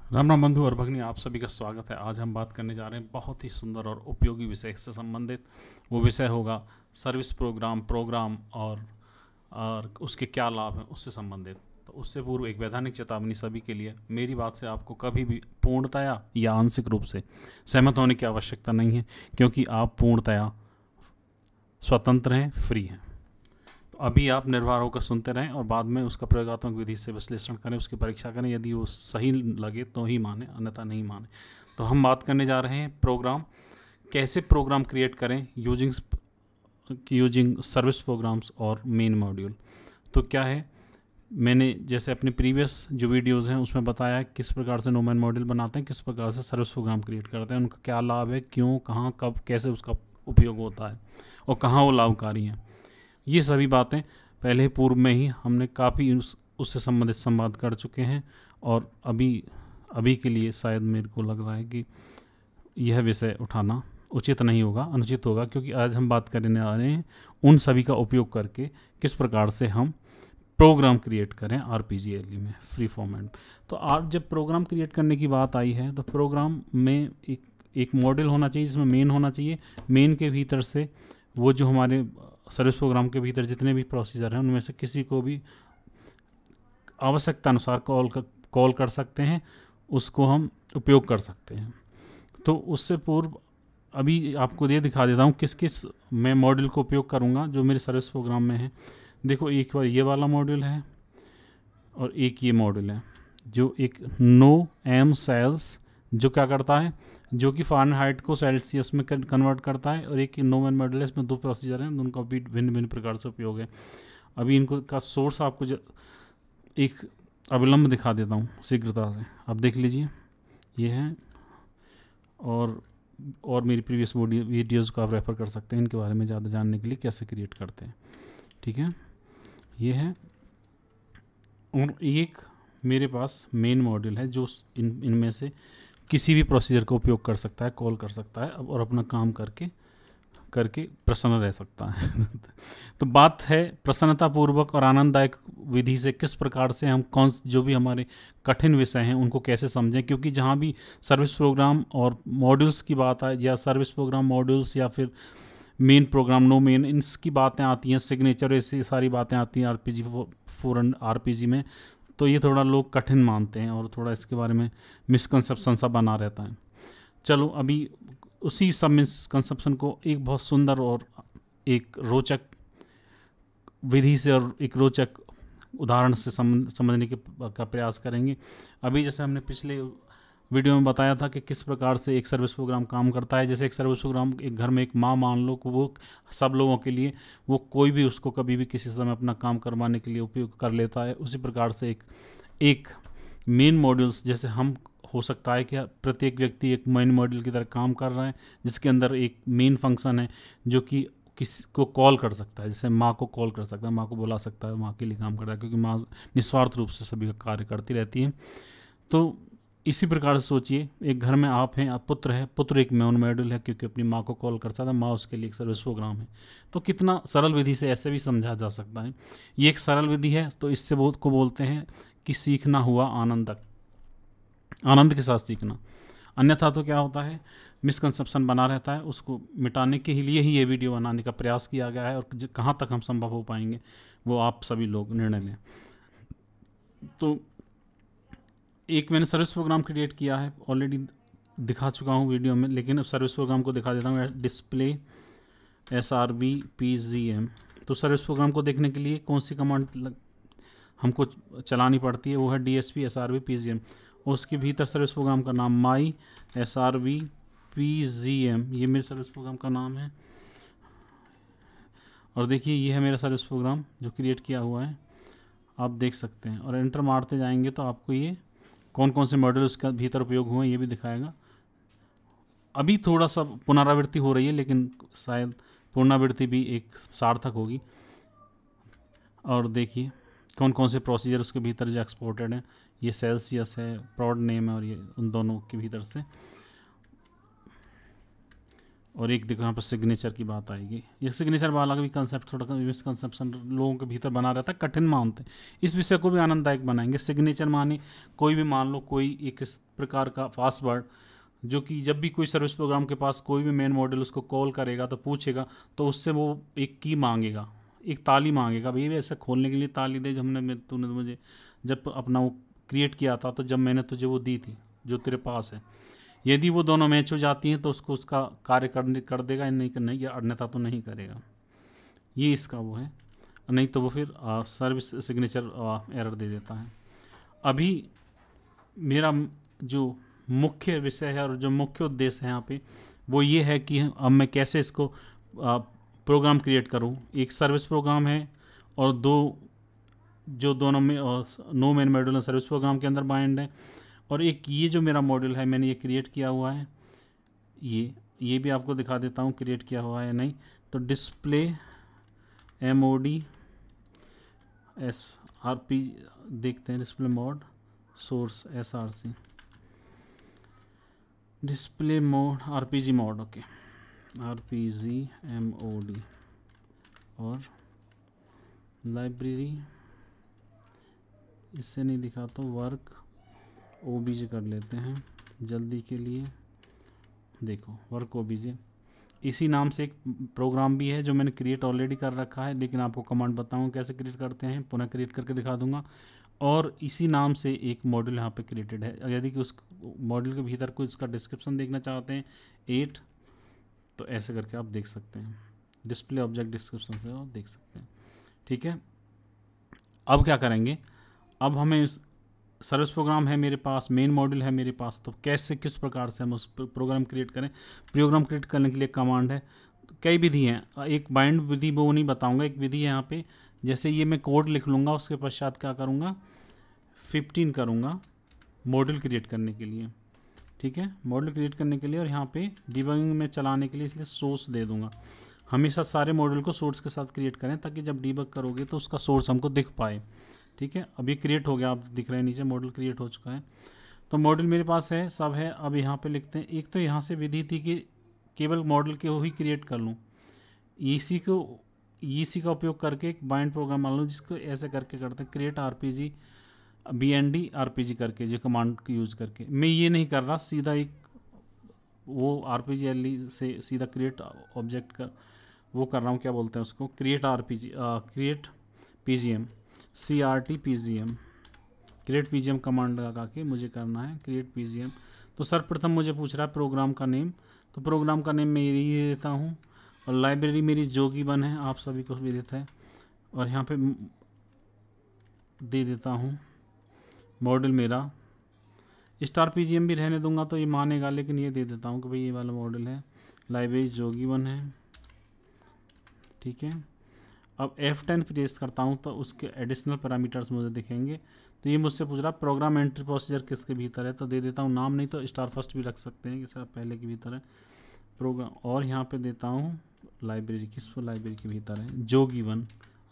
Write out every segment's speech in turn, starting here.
राम राम बंधु और भगिनी, आप सभी का स्वागत है। आज हम बात करने जा रहे हैं बहुत ही सुंदर और उपयोगी विषय से संबंधित। वो विषय होगा सर्विस प्रोग्राम और उसके क्या लाभ हैं उससे संबंधित। तो उससे पूर्व एक वैधानिक चेतावनी सभी के लिए। मेरी बात से आपको कभी भी पूर्णतया या आंशिक रूप से सहमत होने की आवश्यकता नहीं है, क्योंकि आप पूर्णतया स्वतंत्र हैं, फ्री हैं। अभी आप निर्भर होकर सुनते रहें और बाद में उसका प्रयोगात्मक विधि से विश्लेषण करें, उसकी परीक्षा करें। यदि वो सही लगे तो ही माने, अन्यथा नहीं माने। तो हम बात करने जा रहे हैं कैसे प्रोग्राम क्रिएट करें यूजिंग सर्विस प्रोग्राम्स और मेन मॉड्यूल। तो क्या है, मैंने जैसे अपने प्रीवियस जो वीडियोज़ हैं उसमें बताया है किस प्रकार से नोमैन मॉड्यूल बनाते हैं, किस प्रकार से सर्विस प्रोग्राम क्रिएट करते हैं, उनका क्या लाभ है, क्यों, कहाँ, कब, कैसे उसका उपयोग होता है और कहाँ वो लाभकारी हैं। ये सभी बातें पहले पूर्व में ही हमने काफ़ी उससे संबंधित संवाद कर चुके हैं। और अभी के लिए शायद मेरे को लग रहा है कि यह विषय उठाना उचित नहीं होगा, अनुचित होगा, क्योंकि आज हम बात करने आ रहे हैं उन सभी का उपयोग करके किस प्रकार से हम प्रोग्राम क्रिएट करें आरपीजीएलई में, फ्री फॉर्मेट। तो आज जब प्रोग्राम क्रिएट करने की बात आई है तो प्रोग्राम में एक मॉडल होना चाहिए जिसमें मेन होना चाहिए। मेन के भीतर से वो जो हमारे सर्विस प्रोग्राम के भीतर जितने भी प्रोसीजर हैं उनमें से किसी को भी आवश्यकता अनुसार कॉल कर सकते हैं, उसको हम उपयोग कर सकते हैं। तो उससे पूर्व अभी आपको ये दिखा देता हूँ किस किस मैं मॉड्यूल को उपयोग करूँगा जो मेरे सर्विस प्रोग्राम में है। देखो, एक बार ये वाला मॉड्यूल है और एक ये मॉड्यूल है जो एक नो एम सेल्स, जो क्या करता है, जो कि फ़ारेनहाइट को सेल्सियस में कन्वर्ट करता है। और एक नोमैन मॉड्यूल है, इसमें दो प्रोसीजर हैं, उनका भी भिन्न भिन्न प्रकार से उपयोग है। अभी इनको का सोर्स आपको एक अविलंब दिखा देता हूँ शीघ्रता से, आप देख लीजिए। ये है और मेरी प्रीवियस वीडियोज़ को आप रेफ़र कर सकते हैं इनके बारे में ज़्यादा जानने के लिए, कैसे क्रिएट करते हैं। ठीक है, ये है। और एक मेरे पास मेन मॉड्यूल है जो इनमें से किसी भी प्रोसीजर का उपयोग कर सकता है, कॉल कर सकता है और अपना काम करके प्रसन्न रह सकता है। तो बात है प्रसन्नतापूर्वक और आनंददायक विधि से किस प्रकार से हम जो भी हमारे कठिन विषय हैं उनको कैसे समझें। क्योंकि जहाँ भी सर्विस प्रोग्राम और मॉड्यूल्स की बात आए, या सर्विस प्रोग्राम मॉड्यूल्स या फिर मेन प्रोग्राम, नो मेन, इनकी बातें आती हैं, सिग्नेचर, ऐसी सारी बातें आती हैं आरपीजी में, तो ये थोड़ा लोग कठिन मानते हैं और थोड़ा इसके बारे में मिसकंसेप्शन सा बना रहता है। चलो, अभी उसी सब मिसकंसेप्शन को एक बहुत सुंदर और एक रोचक विधि से और एक रोचक उदाहरण से समझने का प्रयास करेंगे। अभी जैसे हमने पिछले वीडियो में बताया था कि किस प्रकार से एक सर्विस प्रोग्राम काम करता है। जैसे एक सर्विस प्रोग्राम एक घर में एक माँ मान लो, वो सब लोगों के लिए, वो कोई भी उसको कभी भी किसी समय अपना काम करवाने के लिए उपयोग कर लेता है। उसी प्रकार से एक मेन मॉड्यूल्स, जैसे हम हो सकता है कि प्रत्येक व्यक्ति एक मेन मॉड्यूल की तरह काम कर रहा है, जिसके अंदर एक मेन फंक्शन है जो कि किसी को कॉल कर सकता है। जैसे माँ को कॉल कर सकता है, माँ को बुला सकता है, माँ के लिए काम कर रहा है, क्योंकि माँ निस्वार्थ रूप से सभी का कार्य करती रहती है। तो इसी प्रकार से सोचिए, एक घर में आप हैं, आप पुत्र है, पुत्र एक मेन मॉड्यूल है क्योंकि अपनी माँ को कॉल कर सकता है, माँ उसके लिए एक सर्विस प्रोग्राम है। तो कितना सरल विधि से ऐसे भी समझा जा सकता है। ये एक सरल विधि है, तो इससे बोलते हैं कि सीखना हुआ आनंद के साथ सीखना। अन्यथा तो क्या होता है, मिसकंसेप्शन बना रहता है। उसको मिटाने के लिए ही ये वीडियो बनाने का प्रयास किया गया है, और कहाँ तक हम संभव हो पाएंगे वो आप सभी लोग निर्णय लें। तो एक मैंने सर्विस प्रोग्राम क्रिएट किया है, ऑलरेडी दिखा चुका हूँ वीडियो में, लेकिन अब सर्विस प्रोग्राम को दिखा देता हूँ। Display SRVPGM। तो सर्विस प्रोग्राम को देखने के लिए कौन सी कमांड हमको चलानी पड़ती है, वो है DSP SRVPGM। उसके भीतर सर्विस प्रोग्राम का नाम माई SRVPGM, ये मेरे सर्विस प्रोग्राम का नाम है। और देखिए, ये है मेरा सर्विस प्रोग्राम जो क्रिएट किया हुआ है, आप देख सकते हैं। और एंटर मारते जाएंगे तो आपको ये कौन कौन से मॉड्यूल उसका भीतर उपयोग हुए ये भी दिखाएगा। अभी थोड़ा सा पुनरावृत्ति हो रही है, लेकिन शायद पुनरावृत्ति भी एक सार्थक होगी। और देखिए कौन कौन से प्रोसीजर उसके भीतर जो एक्सपोर्टेड हैं। ये सेल्सियस है, प्रॉड नेम है, और ये उन दोनों के भीतर से और एक देखो यहाँ पर सिग्नेचर की बात आएगी। ये सिग्नेचर वाला भी कंसेप्ट थोड़ा मिसकंसेप्शन लोगों के भीतर बना रहता है, कठिन मानते हैं। इस विषय को भी आनंददायक बनाएंगे। सिग्नेचर माने कोई भी, मान लो कोई एक इस प्रकार का पासवर्ड, जो कि जब भी कोई सर्विस प्रोग्राम के पास कोई भी मेन मॉड्यूल उसको कॉल करेगा तो पूछेगा, तो उससे वो एक की मांगेगा, एक ताली मांगेगा, भाई ऐसे खोलने के लिए ताली दे, तूने मुझे जब अपना वो क्रिएट किया था, तो जब मैंने तुझे वो दी थी जो तेरे पास है। यदि वो दोनों मैच हो जाती हैं तो उसको उसका कार्य कर देगा, नहीं या अन्यथा तो नहीं करेगा। ये इसका वो है, नहीं तो वो फिर सर्विस सिग्नेचर एरर दे देता है। अभी मेरा जो मुख्य विषय है और जो मुख्य उद्देश्य है यहाँ पे वो ये है कि अब मैं कैसे इसको प्रोग्राम क्रिएट करूँ। एक सर्विस प्रोग्राम है और दोनों में no main module service program के अंदर बाइंड है, और एक ये जो मेरा मॉड्यूल है मैंने ये क्रिएट किया हुआ है। ये भी आपको दिखा देता हूँ क्रिएट किया हुआ है नहीं। तो डिस्प्ले MOD SRP देखते हैं, display mode source SRC, display mode RPG mode, okay RPG MOD, और लाइब्रेरी इससे नहीं दिखा तो वर्क OBJ कर लेते हैं जल्दी के लिए। देखो वर्क OBJ इसी नाम से एक प्रोग्राम भी है जो मैंने क्रिएट ऑलरेडी कर रखा है, लेकिन आपको कमांड बताऊँ कैसे क्रिएट करते हैं, पुनः क्रिएट करके दिखा दूंगा। और इसी नाम से एक मॉड्यूल यहाँ पे क्रिएटेड है। यदि कि उस मॉड्यूल के भीतर कोई इसका डिस्क्रिप्शन देखना चाहते हैं 8, तो ऐसे करके आप देख सकते हैं, डिस्प्ले ऑब्जेक्ट डिस्क्रिप्शन से आप देख सकते हैं। ठीक है, अब क्या करेंगे, अब हमें सर्विस प्रोग्राम है मेरे पास, मेन मॉड्यूल है मेरे पास, तो कैसे किस प्रकार से हम उस प्रोग्राम क्रिएट करें। प्रोग्राम क्रिएट करने के लिए कमांड है, कई विधि हैं, एक बाइंड विधि वो नहीं बताऊंगा, एक विधि है यहाँ पे। जैसे ये मैं कोड लिख लूँगा, उसके पश्चात क्या करूँगा 15 करूँगा मॉड्यूल क्रिएट करने के लिए। ठीक है, मॉड्यूल क्रिएट करने के लिए, और यहाँ पे डिबगिंग में चलाने के लिए इसलिए सोर्स दे दूँगा। हमेशा सारे मॉड्यूल को सोर्स के साथ क्रिएट करें ताकि जब डिबग करोगे तो उसका सोर्स हमको दिख पाए। ठीक है, अभी क्रिएट हो गया, आप दिख रहे हैं नीचे मॉड्यूल क्रिएट हो चुका है। तो मॉड्यूल मेरे पास है, सब है। अब यहाँ पे लिखते हैं, एक तो यहाँ से विधि थी कि केवल मॉड्यूल के ही क्रिएट कर लूँ, इसी का उपयोग करके एक बाइंड प्रोग्राम मान लूँ, जिसको ऐसे करके करते हैं क्रिएट RPG BND RPG करके, जो कमांड यूज करके। मैं ये नहीं कर रहा, सीधा एक वो RPG से सीधा क्रिएट ऑब्जेक्ट का वो कर रहा हूँ, क्या बोलते हैं उसको, create PGM CRT PGM, create PGM command लगा के मुझे करना है क्रिएट PGM। तो सर्वप्रथम मुझे पूछ रहा है प्रोग्राम का नेम, तो प्रोग्राम का नेम मैं यही देता हूँ, और लाइब्रेरी मेरी जोगी1 है, आप सभी को विदित है। और यहाँ पे दे देता हूँ मॉड्यूल मेरा स्टार PGM भी रहने दूंगा तो ये मानेगा, लेकिन ये दे देता हूँ कि भाई ये वाला मॉड्यूल है, लाइब्रेरी जोगी1 है। ठीक है, अब F10 प्रेस करता हूँ तो उसके एडिशनल पैरामीटर्स मुझे दिखेंगे। तो ये मुझसे पूछ रहा है प्रोग्राम एंट्री प्रोसीजर किसके भीतर है, तो दे देता हूँ नाम, नहीं तो स्टार फर्स्ट भी रख सकते हैं कि सर पहले के भीतर है प्रोग्राम। और यहाँ पे देता हूँ लाइब्रेरी, किस पर लाइब्रेरी के भीतर है, जोगी1।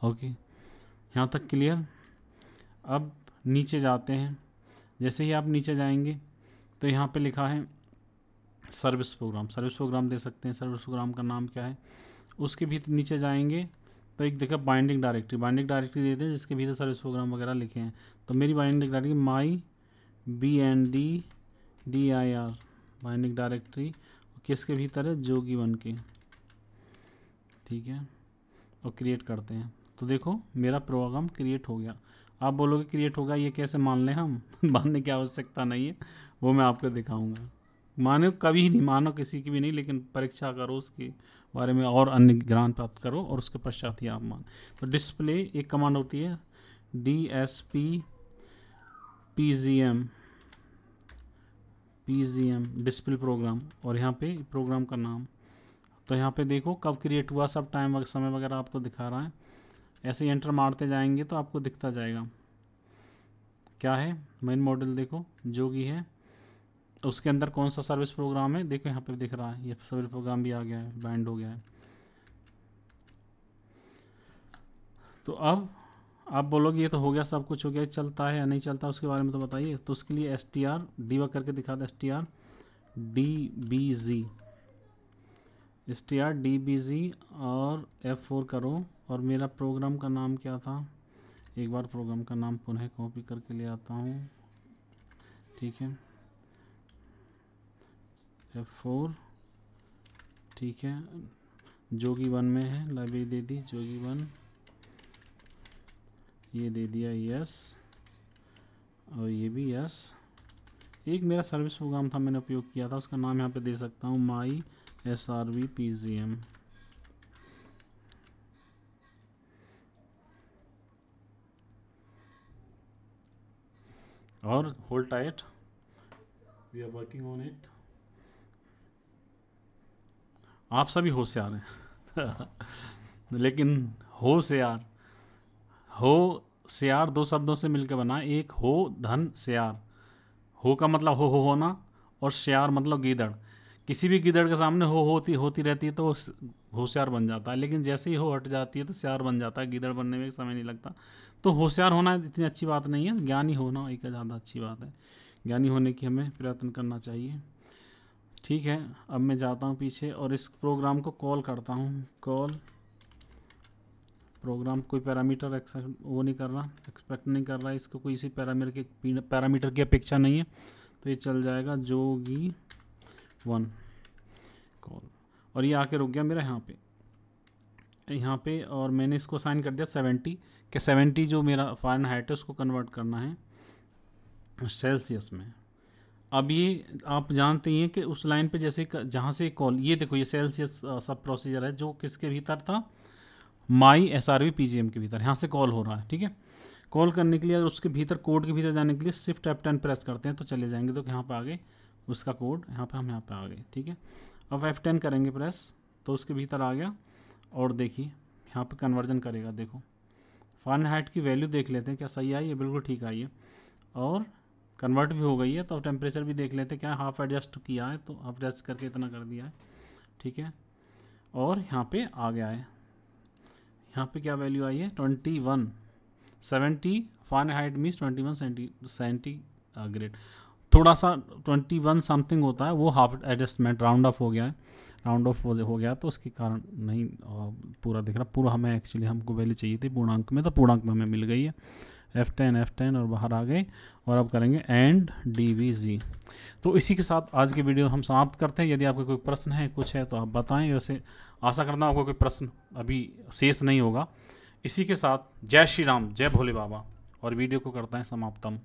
ओके, यहाँ तक क्लियर। अब नीचे जाते हैं, जैसे ही आप नीचे जाएंगे तो यहाँ पे लिखा है सर्विस प्रोग्राम दे सकते हैं। सर्विस प्रोग्राम का नाम क्या है, उसके भीतर नीचे जाएंगे तो एक देखा बाइंडिंग डायरेक्टरी देते हैं जिसके भीतर सर्विस प्रोग्राम वगैरह लिखे हैं। तो मेरी बाइंडिंग डायरेक्टरी माई BNDDIR बाइंडिंग डायरेक्टरी किसके भीतर है, जोगी1 के। ठीक है, और क्रिएट करते हैं तो देखो मेरा प्रोग्राम क्रिएट हो गया। आप बोलोगे क्रिएट होगा, ये कैसे मान लें हम मानने की आवश्यकता नहीं है, वो मैं आपको दिखाऊंगा। मानो कभी नहीं, मानो किसी की भी नहीं, लेकिन परीक्षा करो उसके बारे में और अन्य ज्ञान प्राप्त करो और उसके पश्चात ही आप मान। तो डिस्प्ले एक कमांड होती है DSP PGM डिस्प्ले प्रोग्राम, और यहाँ पे प्रोग्राम का नाम। तो यहाँ पे देखो कब क्रिएट हुआ, सब टाइम समय वगैरह आपको दिखा रहा है। ऐसे ही एंटर मारते जाएंगे तो आपको दिखता जाएगा क्या है। मेन मॉड्यूल देखो जोगी है, उसके अंदर कौन सा सर्विस प्रोग्राम है, देखो यहाँ पे दिख रहा है, ये सर्विस प्रोग्राम भी आ गया है, बाइंड हो गया है। तो अब आप बोलोगे ये तो हो गया, सब कुछ हो गया, चलता है या नहीं चलता उसके बारे में तो बताइए। तो उसके लिए str डीबग करके दिखा दे, str dbg strdbg और F4 करो। और मेरा प्रोग्राम का नाम क्या था, एक बार प्रोग्राम का नाम पुनः कॉपी करके ले आता हूँ, ठीक है, F4, ठीक है, जोगी 1 में है, लाइब्रेरी दे दी जोगी 1, ये दे दिया यस, और ये भी यस। एक मेरा सर्विस प्रोग्राम था मैंने उपयोग किया था, उसका नाम यहाँ पे दे सकता हूँ माई SRV PGM। और hold tight, we are working on it. आप सभी होशियार हैं लेकिन होशियार, हो श्यार दो शब्दों से मिलकर बना, एक हो धन श्यार। हो का मतलब हो होना, और श्यार मतलब गीदड़। किसी भी गीदड़ के सामने हो होती रहती है तो होशियार बन जाता है, लेकिन जैसे ही हो हट जाती है तो श्यार बन जाता है। गीदड़ बनने में समय नहीं लगता। तो होशियार होना इतनी अच्छी बात नहीं है, ज्ञानी होना एक ज़्यादा अच्छी बात है। ज्ञानी होने की हमें प्रयत्न करना चाहिए। ठीक है, अब मैं जाता हूँ पीछे और इस प्रोग्राम को कॉल करता हूँ। कॉल प्रोग्राम, कोई पैरामीटर वो नहीं कर रहा, एक्सपेक्ट नहीं कर रहा, इसको कोई इसी पैरामीटर की अपेक्षा नहीं है, तो ये चल जाएगा जोगी 1 कॉल। और ये आके रुक गया मेरा यहाँ पे और मैंने इसको साइन कर दिया 70 कि 70 जो मेरा फ़ारेनहाइट है उसको कन्वर्ट करना है सेल्सियस में। अब ये आप जानते ही हैं कि उस लाइन पे जैसे जहाँ से कॉल, ये देखो ये सेल्सियस सब प्रोसीजर है जो किसके भीतर था, माई SRV PGM के भीतर, यहाँ से कॉल हो रहा है। ठीक है, कॉल करने के लिए और उसके भीतर कोड के भीतर जाने के लिए शिफ्ट F10 प्रेस करते हैं तो चले जाएंगे। तो यहाँ पे आ गए उसका कोड, यहाँ पे हम यहाँ पे आ गए। ठीक है, अब F10 करेंगे प्रेस तो उसके भीतर आ गया और देखिए यहाँ पे कन्वर्जन करेगा। देखो फ़ारेनहाइट की वैल्यू देख लेते हैं क्या सही आई है, बिल्कुल ठीक आई है और कन्वर्ट भी हो गई है। तो टेम्परेचर भी देख लेते हैं क्या हाफ एडजस्ट किया है, तो हाफ एडजस्ट करके इतना कर दिया है। ठीक है, और यहाँ पे आ गया है, यहाँ पे क्या वैल्यू आई है 21 70 फ़ारेनहाइट मीन्स 21 सेंटीग्रेड। थोड़ा सा 21 समथिंग होता है वो हाफ एडजस्टमेंट राउंड ऑफ हो गया है, राउंड ऑफ हो गया तो उसके कारण नहीं पूरा दिख रहा। पूरा हमें एक्चुअली हमको वैल्यू चाहिए थी पूर्णांक में, तो पूर्णांक में हमें मिल गई है। F10 और बाहर आ गए और अब करेंगे एंड DVG। तो इसी के साथ आज की वीडियो हम समाप्त करते हैं। यदि आपके कोई प्रश्न है कुछ है तो आप बताएं, वैसे आशा करना आपको कोई प्रश्न अभी शेष नहीं होगा। इसी के साथ जय श्री राम, जय भोले बाबा, और वीडियो को करते हैं समाप्तम।